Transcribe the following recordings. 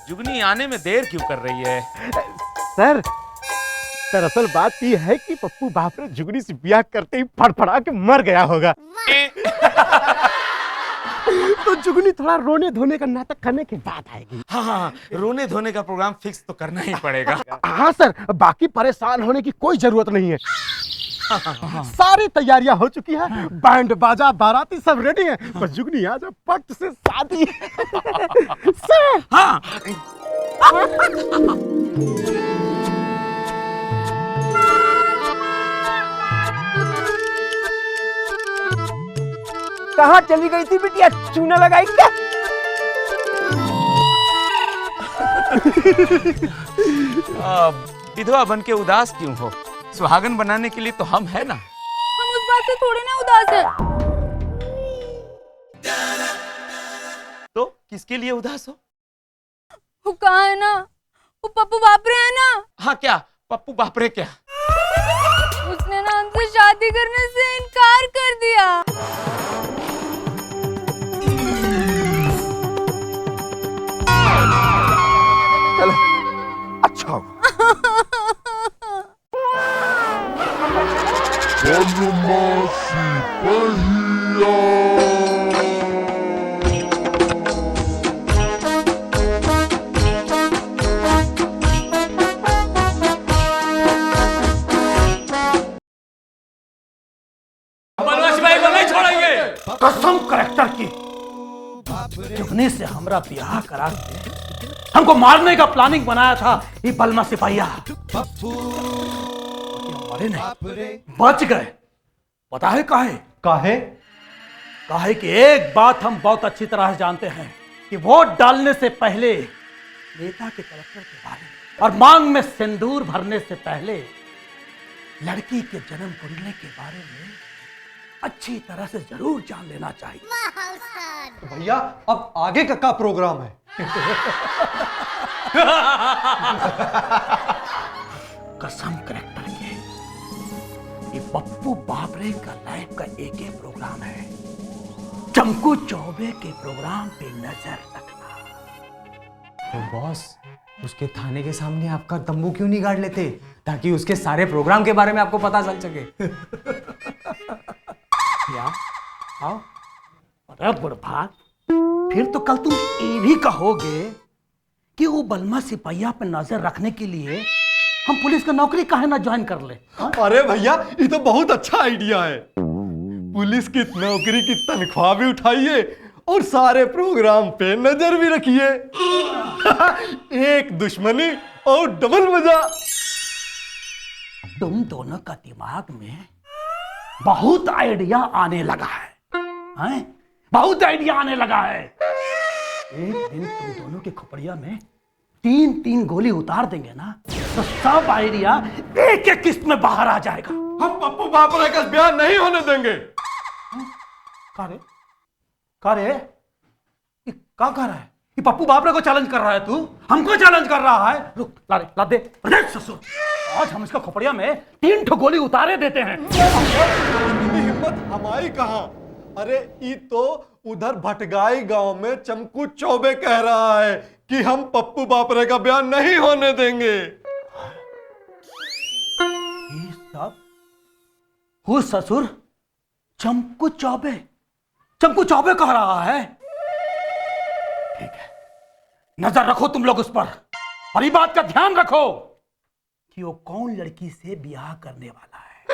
जुगनी आने में देर क्यों कर रही है? सर, दरअसल बात यह है कि पप्पू बाप रे जुगनी से ब्याह करते ही फड़फड़ा के मर गया होगा। तो जुगनी थोड़ा रोने धोने का नाटक करने के बाद आएगी। हाँ, रोने धोने का प्रोग्राम फिक्स तो करना ही पड़ेगा। हाँ सर, बाकी परेशान होने की कोई जरूरत नहीं है। सारी तैयारियां हो चुकी हैं, बैंड बाजा बाराती सब रेडी हैं, बस जुगनी आ जाए, पट से शादी। सर, हाँ। कहाँ चली गई थी बिटिया? चूना लगाई क्या? विधवा बन के उदास क्यों हो? सुहागन बनाने के लिए तो हम है ना। हम उस बात से थोड़ी ना उदास है। तो किसके लिए उदास हो? वो कहाँ है ना, वो पप्पू बापरे है ना। हाँ, क्या पप्पू बापरे? क्या उसने ना हमसे शादी करने से इनकार कर दिया। चलो, अच्छा हुआ। कसम करेक्टर की, जुगनी से हमरा ब्याह करा के हमको मारने का प्लानिंग बनाया था ये बलमा सिपाहिया। मरे नहीं, बच गए। पता है काहे? काहे कि एक बात हम बहुत अच्छी तरह जानते हैं कि वोट डालने से पहले नेता के करेक्टर के बारे में और मांग में सिंदूर भरने से पहले लड़की के जन्म कुंडली के बारे में अच्छी तरह से जरूर जान लेना चाहिए। तो भैया अब आगे का प्रोग्राम है? कसम करेक्टर के, ये पप्पू बापरे का लाइफ का एक ही प्रोग्राम है, चमकू चौबे के प्रोग्राम पे नजर रखना। तो बॉस, उसके थाने के सामने आपका तंबू क्यों नहीं गाड़ लेते, ताकि उसके सारे प्रोग्राम के बारे में आपको पता चल सके। क्या? आओ। अरे बुढ़भाग, फिर तो कल तुम ये भी कहोगे कि वो बलमा सिपाहिया पे नजर रखने के लिए हम पुलिस का नौकरी काहे ना ज्वाइन कर ले। अरे भैया, ये तो बहुत अच्छा आइडिया है। पुलिस की नौकरी की तनख्वाह भी उठाइए और सारे प्रोग्राम पे नजर भी रखिए। एक दुश्मनी और डबल मजा। तुम दोनों का दिमाग में बहुत आइडिया आने लगा है, बहुत आइडिया आने लगा है। एक दिन तुम दोनों के खोपड़िया में 3-3 गोली उतार देंगे ना, तो सब आइडिया एक एक किस्त में बाहर आ जाएगा। हम पप्पू बापरे का ब्याह नहीं होने देंगे। कारे ये क्या कर रहा है? ये पप्पू बापरे को चैलेंज कर रहा है तू? हमको चैलेंज कर रहा है? रुक, ला दे। ससुर, आज हम इसका खोपड़िया में 3 ठो गोली उतारे देते हैं। हिम्मत हमारी कहां? अरे ये तो उधर भटगाई गांव में चमकू चौबे कह रहा है कि हम पप्पू बापरे का ब्याह नहीं होने देंगे। ये सब हो ससुर, चमकू चौबे कह रहा है। ठीक है, नजर रखो तुम लोग उस पर, और ये बात का ध्यान रखो कि वो कौन लड़की से ब्याह करने वाला है।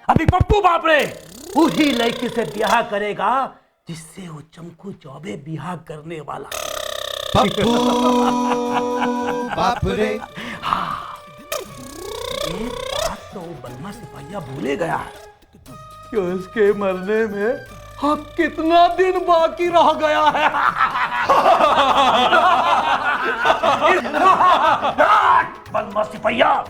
अभी पप्पू बापरे वही लड़की से ब्याह करेगा जिससे वो चमकू चौबे ब्याह करने वाला है। पप्पू बापरे। हाँ, एक बात तो बलमा सिपाहिया भूले गया है कि उसके मरने में अब कितना दिन बाकी रह गया है। बलमा सिपाहिया।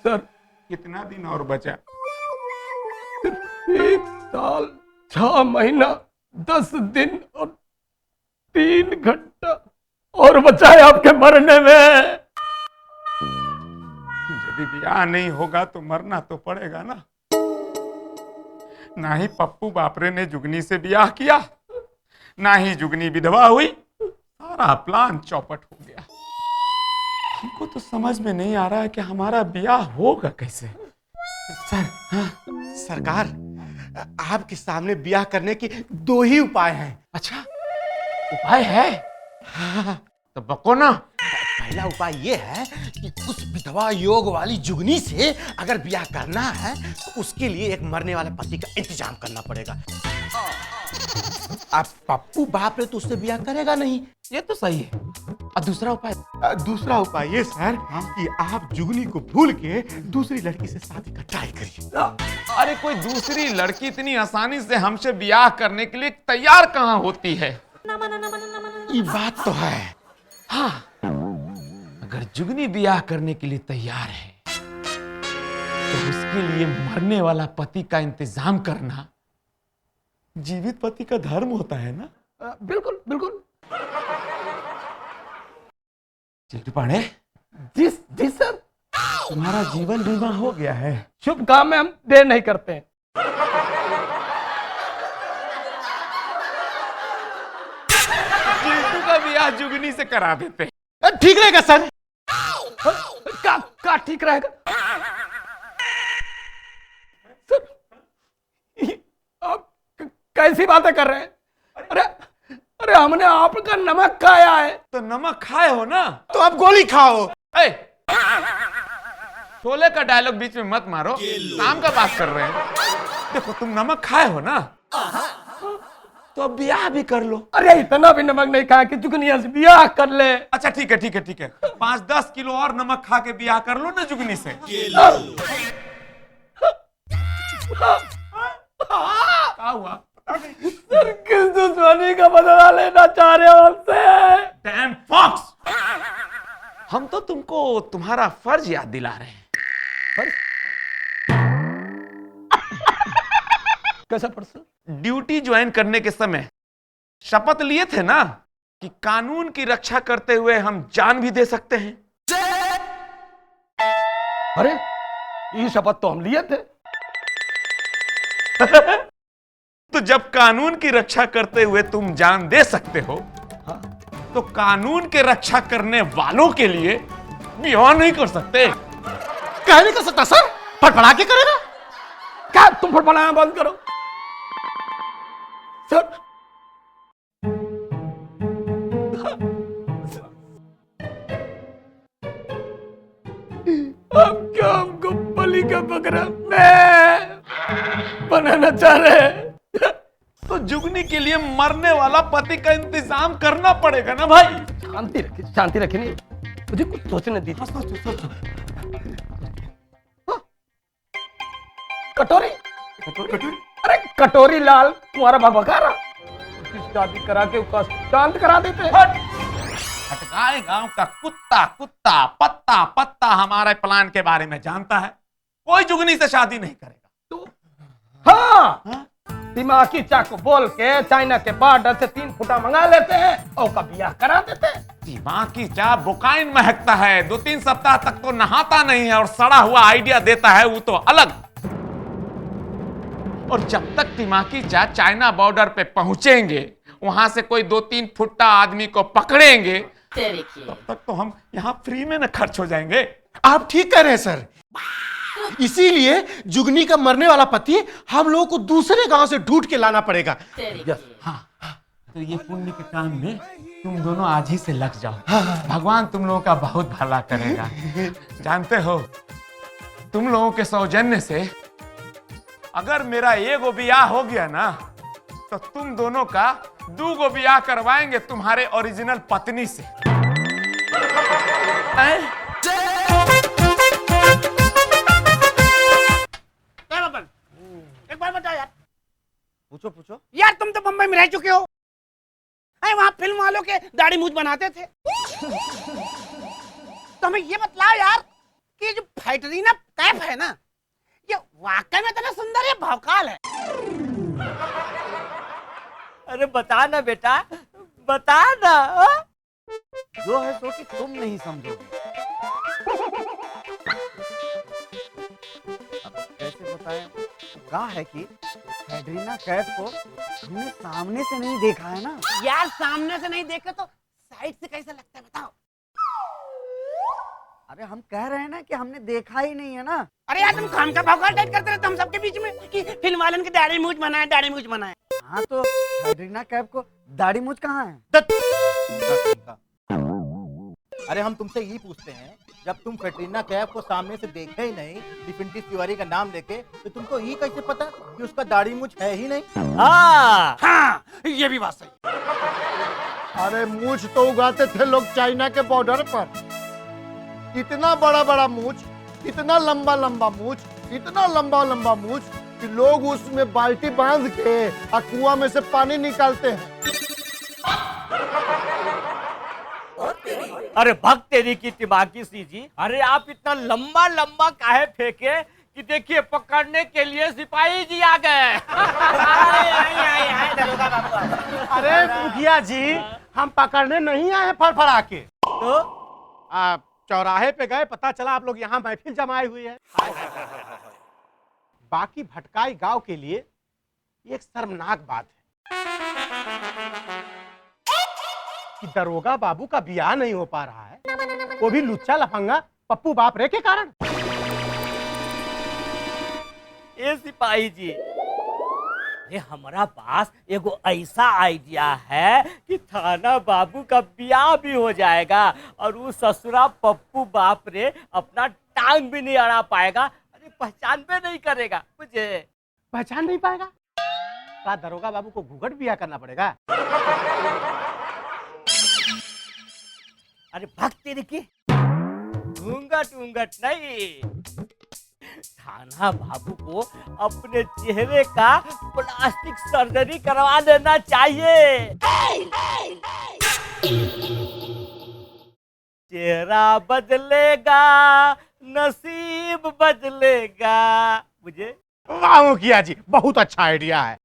सर, कितना दिन और बचा? 1 साल 6 महीना 10 दिन और 3 घंटा। और बचाए आपके मरने में। यदि ब्याह नहीं होगा तो मरना तो पड़ेगा ना। ना ही पप्पू बापरे ने जुगनी से ब्याह किया, ना ही जुगनी विधवा हुई। सारा प्लान चौपट हो गया। हमको तो समझ में नहीं आ रहा है कि हमारा ब्याह होगा कैसे। सर, सरकार, आपके सामने ब्याह करने के 2 ही उपाय हैं। अच्छा, उपाय है? हाँ, तो बको ना। पहला उपाय ये है कि उस विधवा योग वाली जुगनी से अगर ब्याह करना है तो उसके लिए एक मरने वाले पति का इंतजाम करना पड़ेगा। अब पप्पू बाप रे तो उससे ब्याह करेगा नहीं। ये तो सही है। और दूसरा उपाय? दूसरा उपाय ये सर कि आप जुगनी को भूल के दूसरी लड़की से शादी का ट्राई करिए। अरे कोई दूसरी लड़की इतनी आसानी से हमसे ब्याह करने के लिए तैयार कहाँ होती है? ये बात तो है। हाँ, अगर जुगनी ब्याह करने के लिए तैयार है तो उसके लिए मरने वाला पति का इंतजाम करना जीवित पति का धर्म होता है ना। बिल्कुल बिल्कुल। चिट्टू जी सर। तुम्हारा जीवन बीमा हो गया है। शुभ काम में हम देर नहीं करते हैं। चिट्टू का ब्याह जुगनी से करा देते। ठीक रहेगा सर। का ठीक रहेगा सर? आप कैसी बातें कर रहे हैं? अरे अरे हमने आपका नमक खाया है। तो नमक खाए हो ना, तो आप गोली खाओ। ए, शोले का डायलॉग बीच में मत मारो। काम का बात कर रहे हैं। देखो, तुम नमक खाए हो ना, तो अब ब्याह भी कर लो। अरे इतना भी नमक नहीं खाया कि जुगनिया से ब्याह कर ले। अच्छा ठीक है ठीक है ठीक है, 5-10 किलो और नमक खा के ब्याह कर लो ना जुगनी से। क्या हुआ? सर, किस दुश्मनी का बदला लेना चाह रहे हो हमसे? Damn fox! हम तो तुमको तुम्हारा फर्ज याद दिला रहे हैं। कैसा फर्ज? ड्यूटी ज्वाइन करने के समय शपथ लिए थे ना कि कानून की रक्षा करते हुए हम जान भी दे सकते हैं। अरे ये शपथ तो हम लिए थे। तो जब कानून की रक्षा करते हुए तुम जान दे सकते हो, तो कानून के रक्षा करने वालों के लिए ब्याह नहीं कर सकते? कह नहीं कर सकता सर? फटफड़ा के करेगा क्या? तुम फटफड़ाना बंद करो सर। अब क्या हमको बलि का बकरा मैं बनाना चाह रहे हैं? तो जुगनी के लिए मरने वाला पति का इंतजाम करना पड़ेगा ना भाई। शांति रखिए नहीं, मुझे कुछ सोचने दीजिए। सोचो। कटोरी अरे कटोरी लाल तुम्हारा भगवकारा, शादी करा के उसका शांत करा देते हैं। भटकाए गांव का कुत्ता कुत्ता पत्ता पत्ता हमारे प्लान के बारे में जानता है। कोई जुगनी से शादी नहीं करेगा। तो हाँ, दिमागी चाकू बोल के चाइना के बॉर्डर से 3 फुटा मंगा लेते हैं और का ब्याह करा देते हैं। दिमागी चा बुकाइन महकता है, 2-3 सप्ताह तक तो नहाता नहीं है और सड़ा हुआ आइडिया देता है वो तो अलग। और जब तक दिमागी चा चाइना बॉर्डर पे पहुंचेंगे, वहां से कोई 2-3 फुट्टा आदमी को पकड़ेंगे, तब तक तो हम यहाँ फ्री में न खर्च हो जाएंगे। आप ठीक कह रहे हैं सर। इसीलिए जुगनी का मरने वाला पति हम लोगों को दूसरे गांव से ढूंढ के लाना पड़ेगा। हाँ, तो ये पुण्य के काम में तुम दोनों आज ही से लग जाओ। भगवान तुम लोगों का बहुत भला करेगा। जानते हो, तुम लोगों के सौजन्य से अगर मेरा एगो ब्याह हो गया ना, तो तुम दोनों का 2 ब्याह करवाएंगे तुम्हारे ओरिजिनल पत्नी से। एक बार बताओ यार। पूछो। यार तुम तो बम्बई में रह चुके हो। अरे वहां फिल्म वालों के दाढ़ी मूछ बनाते थे। तो हमें ये बतलाओ यार कि जो फैटरीना कैफ है ना, ये वाकई में इतना सुंदर है, भौकाल है? अरे बता ना बेटा, बता ना। जो है सो कि तुम नहीं समझोगे। अब कैसे बताएं? कहा है कि कैटरीना कैफ को हमने सामने से नहीं देखा है ना। यार सामने से नहीं देखे तो साइड से कैसा लगता है बताओ। अरे हम कह रहे हैं ना कि हमने देखा ही नहीं है ना। अरे यार तुम खाम का भौकाल टाइट करते रहते हम सबके बीच में कि फिल्म वालन के दाढ़ी मूछ बनाए दाढ़ी मूछ बनाए। हाँ तो कैटरीना कैफ को दाढ़ी मूछ कहाँ है? अरे हम तुमसे यही पूछते हैं, जब तुम कैटरीना कैफ को सामने से देखे ही नहीं, डिफिनिटी तिवारी का नाम लेके, तो तुमको ये कैसे पता कि उसका दाढ़ी मूछ है ही नहीं? हाँ ये भी बात सही। अरे मूछ तो उगाते थे लोग चाइना के बॉर्डर पर। इतना बड़ा बड़ा मूछ, इतना लंबा लंबा मूछ, इतना लंबा लंबा मूछ कि लोग उसमें बाल्टी बांध के और कुआं में से पानी निकालते हैं। अरे भक्त तेरी की तिबाकी सी जी, अरे आप इतना लंबा लंबा काहे फेंके कि देखिए पकड़ने के लिए सिपाही जी आ गए। अरे मुखिया जी, हम पकड़ने नहीं आए हैं फड़फड़ा के। तो आप चौराहे पे गए, पता चला आप लोग यहाँ महफिल जमाए हुए हैं। बाकी भटकाई गांव के लिए एक शर्मनाक बात है कि दरोगा बाबू का ब्याह नहीं हो पा रहा है, वो भी लुच्चा लफंगा पप्पू बाप रे के कारण। ए सिपाही जी, अरे हमारा पास एगो ऐसा आइडिया है कि थाना बाबू का ब्याह भी हो जाएगा और वो ससुरा पप्पू बाप रे अपना टांग भी नहीं अड़ा पाएगा। अरे पहचान भी नहीं करेगा मुझे। पहचान नहीं पाएगा? क्या दरोगा बाबू को घूंघट ब्याह करना पड़ेगा? अरे भक्त तेरी की घूंघट घूंघट नहीं, थाना बाबू को अपने चेहरे का प्लास्टिक सर्जरी करवा देना चाहिए। चेहरा बदलेगा, नसीब बदलेगा। मुझे वाह मुखिया जी, बहुत अच्छा आइडिया है।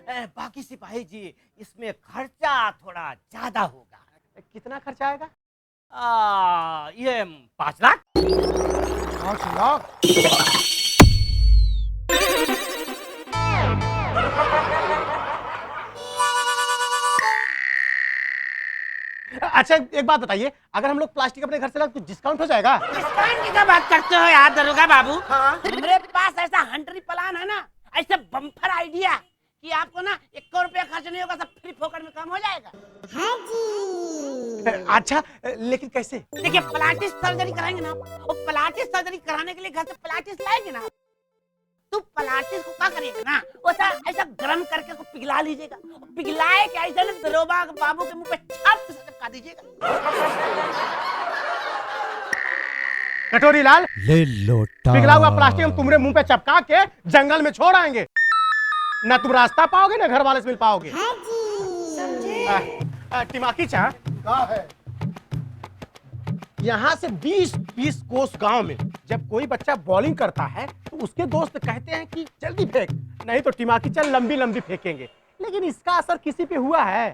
बाकी सिपाही जी, इसमें खर्चा थोड़ा ज्यादा होगा। कितना खर्चा आएगा? ये 5 लाख। 5 लाख? अच्छा एक बात बताइए, अगर हम लोग प्लास्टिक अपने घर से लाते तो डिस्काउंट हो जाएगा? डिस्काउंट की क्या बात करते हो यार दरोगा बाबू? मेरे पास ऐसा हंटरी प्लान है ना, ऐसा बम्पर आइडिया कि आपको ना 1 रुपया खर्च नहीं होगा, सब फ्री फोकट में काम हो जाएगा। हाँ जी। अच्छा लेकिन कैसे? देखिए प्लास्टिक सर्जरी कराएंगे ना, और प्लास्टिक सर्जरी कराने के लिए घर से प्लास्टिक लाएंगे ना, तो प्लास्टिक को क्या करिएगा ना, वो ऐसा गर्म करके उसको पिघला लीजिएगा, पिघलाए के ऐसा ना दरोगा बाबू के मुंह पे छाप से चिपका दीजिएगा। कटोरी लाल, ले लोटा पिघला हुआ प्लास्टिक हम तुम्हारे मुंह पे चपका के जंगल में छोड़ आएंगे। ना तुम रास्ता पाओगे ना घर वाले से मिल पाओगे। टिमाकी चा है, यहाँ से 20-20 कोस गांव में जब कोई बच्चा बॉलिंग करता है तो उसके दोस्त कहते हैं कि जल्दी फेंक, नहीं तो टिमाकी चल लंबी लंबी फेंकेंगे, लेकिन इसका असर किसी पे हुआ है?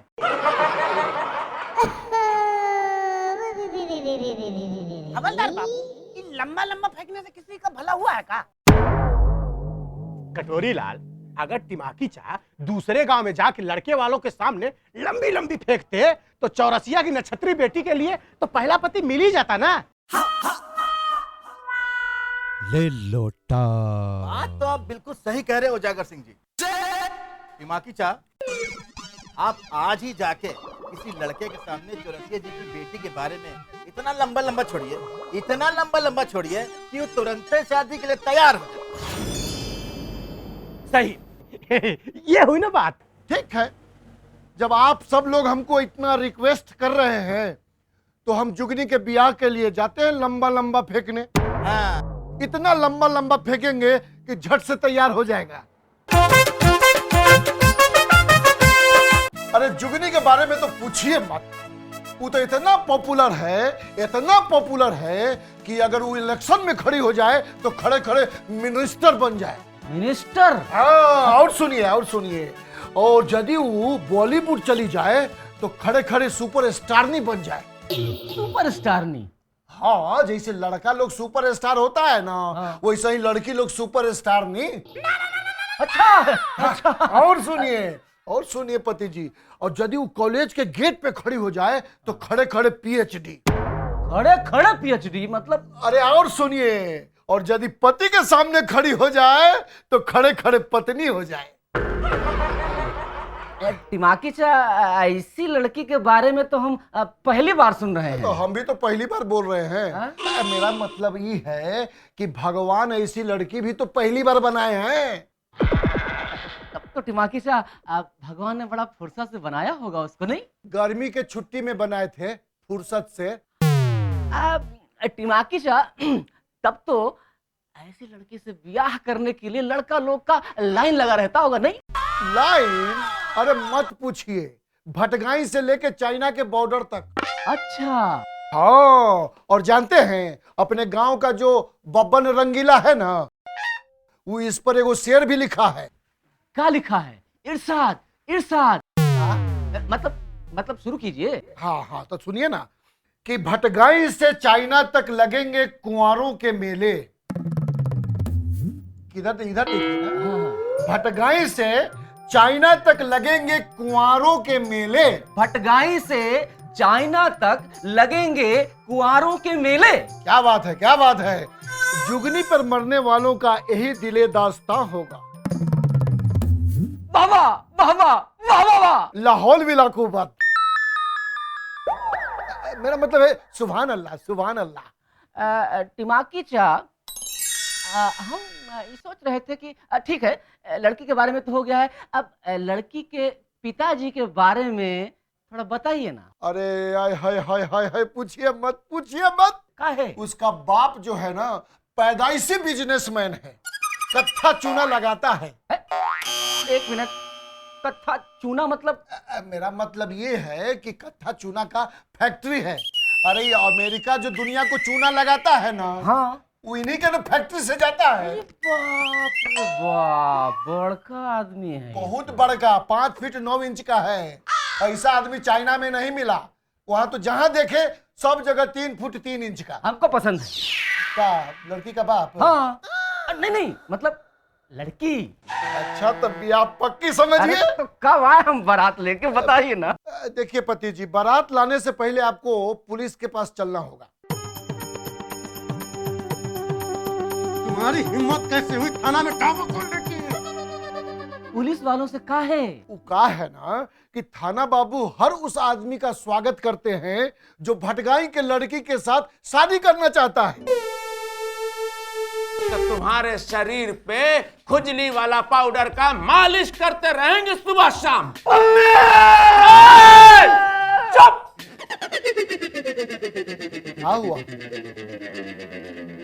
हवलदार बाबू, ये लंबा लंबा फेंकने से किसी का भला हुआ है का? कटोरी लाल, अगर टिमाकी चा दूसरे गांव में जाके लड़के वालों के सामने लंबी लंबी फेंकते तो चौरसिया की नक्षत्री बेटी के लिए तो पहला पति मिल ही जाता ना। ले लोटा। बात तो आप बिल्कुल सही कह रहे हो उजागर सिंह जी। दिमागी चा, आप आज ही जाके किसी लड़के के सामने चौरसिया जी की बेटी के बारे में इतना लंबा लंबा छोड़िए, इतना लंबा लंबा छोड़िए कि वो तुरंत शादी के लिए तैयार हो जाए। सही ये हुई ना बात। ठीक है, जब आप सब लोग हमको इतना रिक्वेस्ट कर रहे हैं तो हम जुगनी के ब्याह के लिए जाते हैं लंबा लंबा फेंकने। हाँ। इतना लंबा लंबा फेंकेंगे कि झट से तैयार हो जाएगा। अरे जुगनी के बारे में तो पूछिए मत, वो तो इतना पॉपुलर है कि अगर वो इलेक्शन में खड़ी हो जाए तो खड़े खड़े मिनिस्टर बन जाए। मिनिस्टर? हाँ, और सुनिए और यदि वो बॉलीवुड चली जाए तो खड़े खड़े सुपर स्टार नहीं बन जाए। सुपरस्टार नहीं? हाँ, जैसे लड़का लोग सुपर स्टार होता है ना, वैसे ही लड़की लोग सुपर स्टार नहीं। अच्छा। और सुनिए पति जी, और यदि वो कॉलेज के गेट पे खड़ी हो जाए तो खड़े खड़े पीएचडी। खड़े खड़े पीएचडी मतलब? अरे और सुनिए, और यदि पति के सामने खड़ी हो जाए तो खड़े खड़े पत्नी हो जाए। दिमागी चा, ऐसी लड़की के बारे में तो हम पहली बार सुन रहे हैं। तो हम भी तो पहली बार बोल रहे हैं। मेरा मतलब ये है कि भगवान ऐसी लड़की भी तो पहली बार बनाए हैं। तब तो दिमागी चा, भगवान ने बड़ा फुर्सत से बनाया होगा उसको, नहीं? गर्मी के छुट्टी में बनाए थे, फुर्सत से। दिमागी चा, तब तो ऐसी लड़की से ब्याह करने के लिए लड़का लोग का लाइन लगा रहता होगा, नहीं? लाइन? अरे मत पूछिए, भटगाई से लेके चाइना के बॉर्डर तक। अच्छा। हाँ, और जानते हैं अपने गांव का जो बब्बन रंगीला है ना, वो इस पर एगो शेर भी लिखा है। क्या लिखा है? इरशाद, इरशाद। मतलब शुरू कीजिए। हाँ, तो सुनिए ना कि भटगाई से चाइना तक लगेंगे कुंवारों के मेले। किधर इधर देखिए ना, भटगाई से चाइना तक लगेंगे कुंवारों के मेले। भटगाई से चाइना तक लगेंगे कुंवारों के मेले। क्या बात है, क्या बात है। जुगनी पर मरने वालों का यही दिले दास्तां होगा। वाह वाह वाह वाह वाह। लाहौल विलाकुबत। मेरा मतलब है सुभान अल्लाह, सुभान अल्लाह। दिमागी चा, हम ये सोच रहे थे कि ठीक है, लड़की के बारे में तो हो गया है, अब लड़की के पिताजी के बारे में थोड़ा बताइए ना। अरे हाय हाय हाय हाय हाय, पूछिए मत। क्या है? उसका बाप जो है ना, पैदाइशी बिजनेसमैन है, कत्था चूना लगाता है। एक मिनट, कत्था चूना मतलब? मेरा मतलब ये है कि कत्था चूना का फैक्ट्री है। अरे ये अमेरिका जो दुनिया को चूना लगाता है ना, हाँ, वो इन्हीं के ना फैक्ट्री से जाता है। बाप रे बाप, बड़का आदमी है। बहुत बड़का, 5 फीट 9 इंच का है। ऐसा आदमी चाइना में नहीं मिला। वहां तो जहां देखे सब जगह 3 फुट 3 इंच का। हमको पसंद है। क्या, लड़की का बाप? हाँ। नहीं, मतलब लड़की। अच्छा, तब भी आप पक्की समझिए। तो कब आए हम बारात लेके, बताइए ना। देखिए पति जी, बारात लाने से पहले आपको पुलिस के पास चलना होगा। तुम्हारी हिम्मत कैसे हुई थाना में टापा खोलने की? पुलिस वालों से कहा है? वो कहा है ना कि थाना बाबू हर उस आदमी का स्वागत करते हैं जो भटगाई के लड़की के साथ शादी करना चाहता है। तो तुम्हारे शरीर पे खुजली वाला पाउडर का मालिश करते रहेंगे सुबह शाम। चुप। क्या हुआ?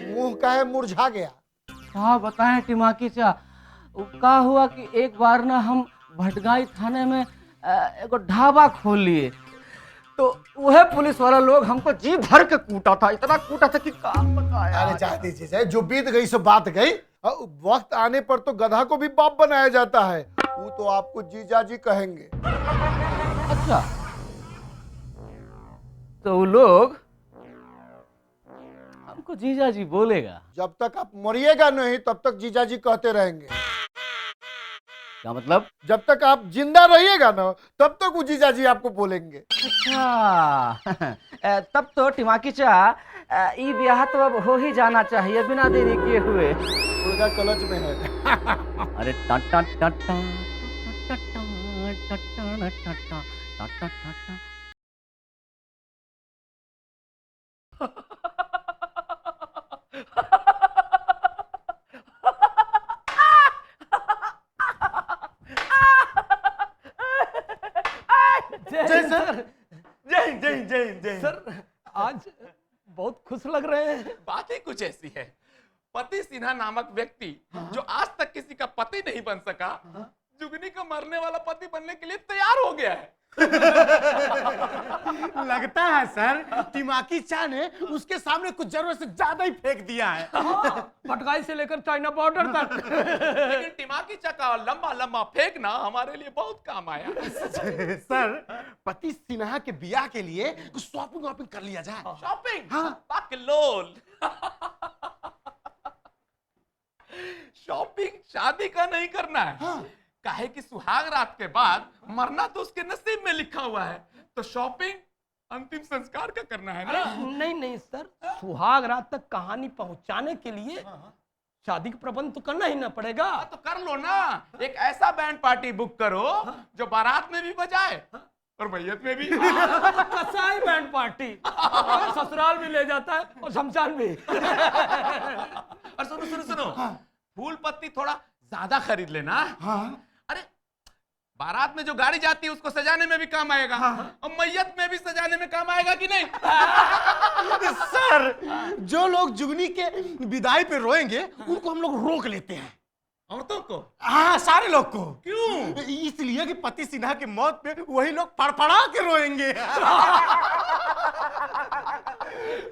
मुंह काहे मुरझा गया? क्या बताएं दिमागी चा, क्या हुआ कि एक बार ना हम भटगाई थाने में एक ढाबा खोल लिए, तो वह पुलिस वाला लोग हमको जी भर के कूटा था, इतना कूटा था कि क्या बताया। अरे जा दीजिए, जो बीत गई सो बात गई। वक्त आने पर तो गधा को भी बाप बनाया जाता है। वो तो आपको जीजा जी कहेंगे। अच्छा, तो वो लोग हमको जीजा जी बोलेगा? जब तक आप मरिएगा नहीं तब तक जीजा जी कहते रहेंगे। क्या मतलब? जब तक आप जिंदा रहिएगा ना तब तक वो जीजा जी आपको बोलेंगे। अच्छा। तब तो टिमाकी चा, ये ब्याह तो अब हो ही जाना चाहिए बिना देरी किए हुए। मुर्गा कलच में है। अरे टा टा टा टा टा टा टा टा टा टा। जय सर, जय जय जय जय। सर, आज बहुत खुश लग रहे हैं। बात ही कुछ ऐसी है, पति सिन्हा नामक व्यक्ति जो आज तक किसी का पति नहीं बन सका, जुगनी का मरने वाला पति बनने के लिए तैयार हो गया है। लगता है सर तिमाकी चा ने उसके सामने कुछ जरूरत से ज्यादा ही फेंक दिया है। भटगाई से लेकर चाइना बॉर्डर तक। लेकिन टिमाकी चा का लंबा लंबा फेंकना हमारे लिए बहुत काम आया। सर पति सिन्हा के ब्याह के लिए कुछ शॉपिंग वॉपिंग कर लिया जाए। शॉपिंग? हाँ। बकलोल। शॉपिंग शादी का नहीं करना है। हाँ। काहे कि सुहाग रात के बाद मरना तो उसके नसीब में लिखा हुआ है, तो शॉपिंग अंतिम संस्कार का करना है ना। नहीं नहीं सर, सुहाग रात तक कहानी पहुंचाने के लिए शादी का प्रबंध तो करना ही ना पड़ेगा। तो कर लो ना, एक ऐसा बैंड पार्टी बुक करो जो बारात में भी बजाए और मैयत में भी। कसाई बैंड पार्टी ससुराल भी ले जाता है और शमशान भी। और सुनो सुनो सुनो, फूल पत्ती थोड़ा ज्यादा खरीद लेना। अरे बारात में जो गाड़ी जाती है उसको सजाने में भी काम आएगा, और मैयत में भी सजाने में काम आएगा कि नहीं? सर जो लोग जुगनी के विदाई पे रोएंगे उनको हम लोग रोक लेते हैं। औरतों को? हाँ सारे लोग को। क्यों? इसलिए कि पति सिन्हा की मौत पे वही लोग फड़फड़ा के रोएंगे।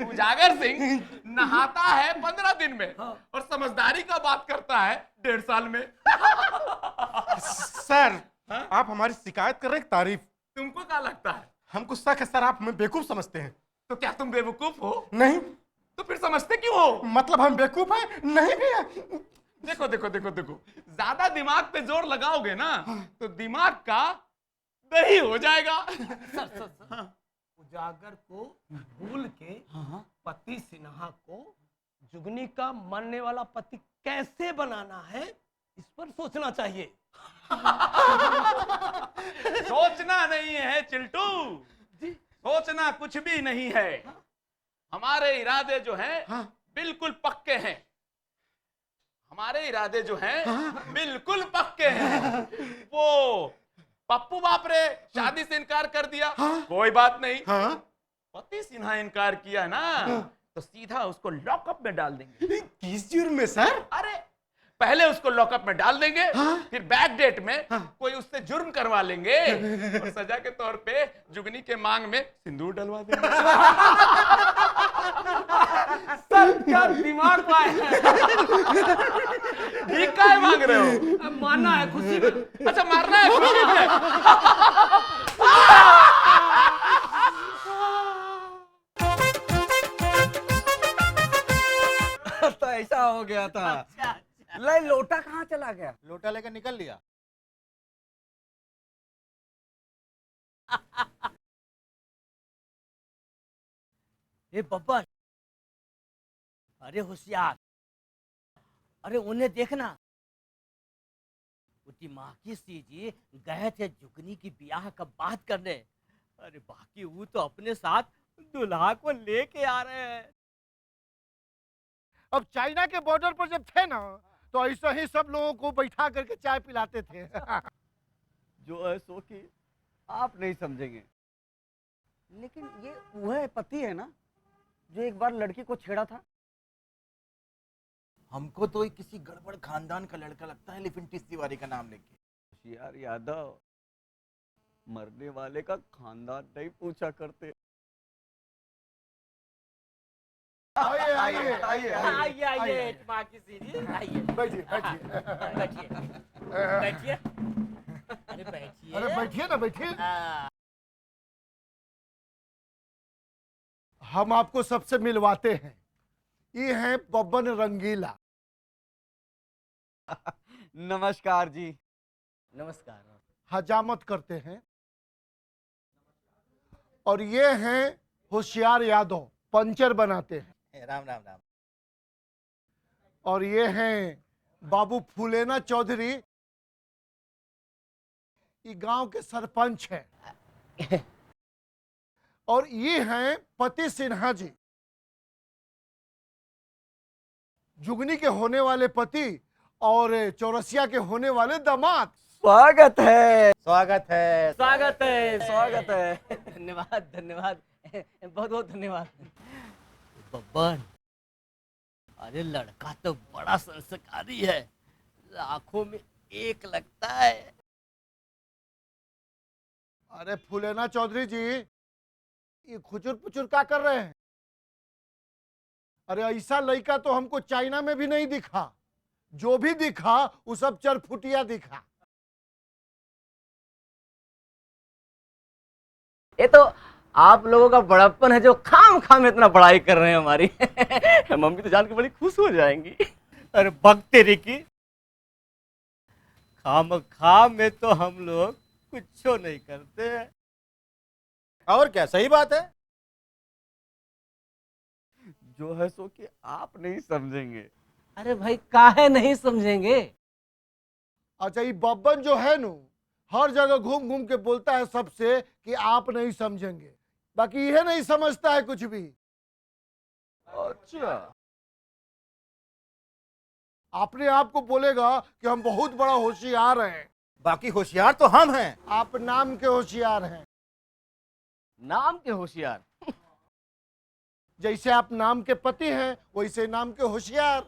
उजागर सिंह नहाता है 15 दिन में और समझदारी का बात करता है 1.5 साल में। सर आप हमारी शिकायत कर रहे हैं कि तारीफ? तुमको क्या लगता है? हमको शक है सर, आप हमें बेवकूफ समझते हैं। तो क्या तुम बेवकूफ हो? नहीं। तो फिर समझते क्यों हो? मतलब हम बेवकूफ हैं? नहीं भी है। देखो देखो देखो देखो, ज्यादा दिमाग पे जोर लगाओगे ना तो दिमाग का दही हो जाएगा। उजागर को भूल के पति सिन्हा को जुगनी का मरने वाला पति कैसे बनाना है, इस पर सोचना चाहिए। सोचना नहीं है चिल्टू, सोचना कुछ भी नहीं है। हमारे इरादे जो हैं बिल्कुल पक्के हैं। हमारे इरादे जो हैं बिल्कुल पक्के हैं। वो पप्पू बाप रे शादी से इनकार कर दिया, कोई बात नहीं। पति सिन्हा इनकार किया ना तो सीधा उसको लॉकअप में डाल देंगे। किस जुर्म में सर? अरे पहले उसको लॉकअप में डाल देंगे, फिर बैक डेट में कोई उससे जुर्म करवा लेंगे और सजा के तौर पे जुगनी के मांग में सिंदूर डलवा देंगे। सर क्या दिमाग पाए। ठीक काय मांग रहे हो? मानना है खुशी में। अच्छा मारना है खुशी में। तो ऐसा हो गया था। लाई लोटा कहाँ चला गया? लोटा लेकर निकल लिया। ए बब्बर, अरे होशियार, अरे उन्हें देखना, माकी सी जी गए थे जुगनी की ब्याह का बात करने। अरे बाकी वो तो अपने साथ दुल्हा को लेके आ रहे हैं। अब चाइना के बॉर्डर पर जब थे ना तो ऐसा ही सब लोगों को बैठा करके चाय पिलाते थे। जो है सो कि आप नहीं समझेंगे, लेकिन ये वह पति है ना जो एक बार लड़की को छेड़ा था। हमको तो ये किसी गड़बड़ खानदान का लड़का लगता है, लिफिंटिस तिवारी का नाम लेके। होशियार यादव, मरने वाले का खानदान नहीं पूछा करते। आइए आइए आइए आइए आइए माकी सी जी, आइए बैठिए बैठिए। बैठिए बैठिए। अरे बैठिए। अरे बैठिए ना बैठिए। हम आपको सबसे मिलवाते हैं। ये है बब्बन रंगीला। नमस्कार जी। नमस्कार। हजामत करते हैं। और ये हैं होशियार यादव, पंचर बनाते हैं। राम राम राम। और ये हैं बाबू फूलेना चौधरी, ये गांव के सरपंच हैं। और ये हैं पति सिन्हा जी, जुगनी के होने वाले पति और चौरसिया के होने वाले दामाद। स्वागत है। स्वागत है। स्वागत है। स्वागत है। धन्यवाद धन्यवाद, बहुत बहुत धन्यवाद। बब्बर, अरे लड़का तो बड़ा संस्कारी है, लाखों में एक लगता है। अरे फुलेना चौधरी जी, ये खुचुर पुचुर क्या कर रहे हैं? अरे ऐसा लड़का तो हमको चाइना में भी नहीं दिखा। जो भी दिखा वो सब चरफुटिया दिखा। ये तो आप लोगों का बड़प्पन है जो खाम खाम इतना बड़ाई कर रहे हैं हमारी। मम्मी तो जान के बड़ी खुश हो जाएंगी। अरे बक तेरी की, खाम खाम में तो हम लोग कुछ नहीं करते हैं। और क्या, सही बात है। जो है सो कि आप नहीं समझेंगे। अरे भाई काहे नहीं समझेंगे? अच्छा, ये बब्बन जो है नु, हर जगह घूम घूम के बोलता है सबसे कि आप नहीं समझेंगे, बाकी यह नहीं समझता है कुछ भी। अच्छा, अपने आप को बोलेगा कि हम बहुत बड़ा होशियार हैं। बाकी होशियार तो हम हैं। आप नाम के होशियार हैं। नाम के होशियार? जैसे आप नाम के पति हैं वैसे नाम के होशियार।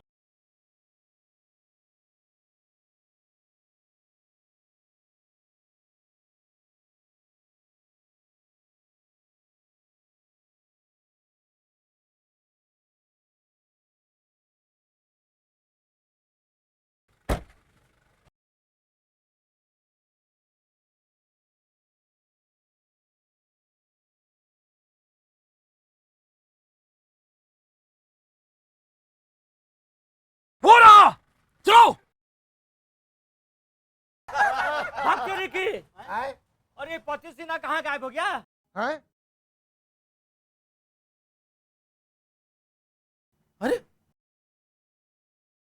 चलो भाग तेरी की। हैं? और ये पति सिन्हा कहाँ गायब हो गया? हैं? अरे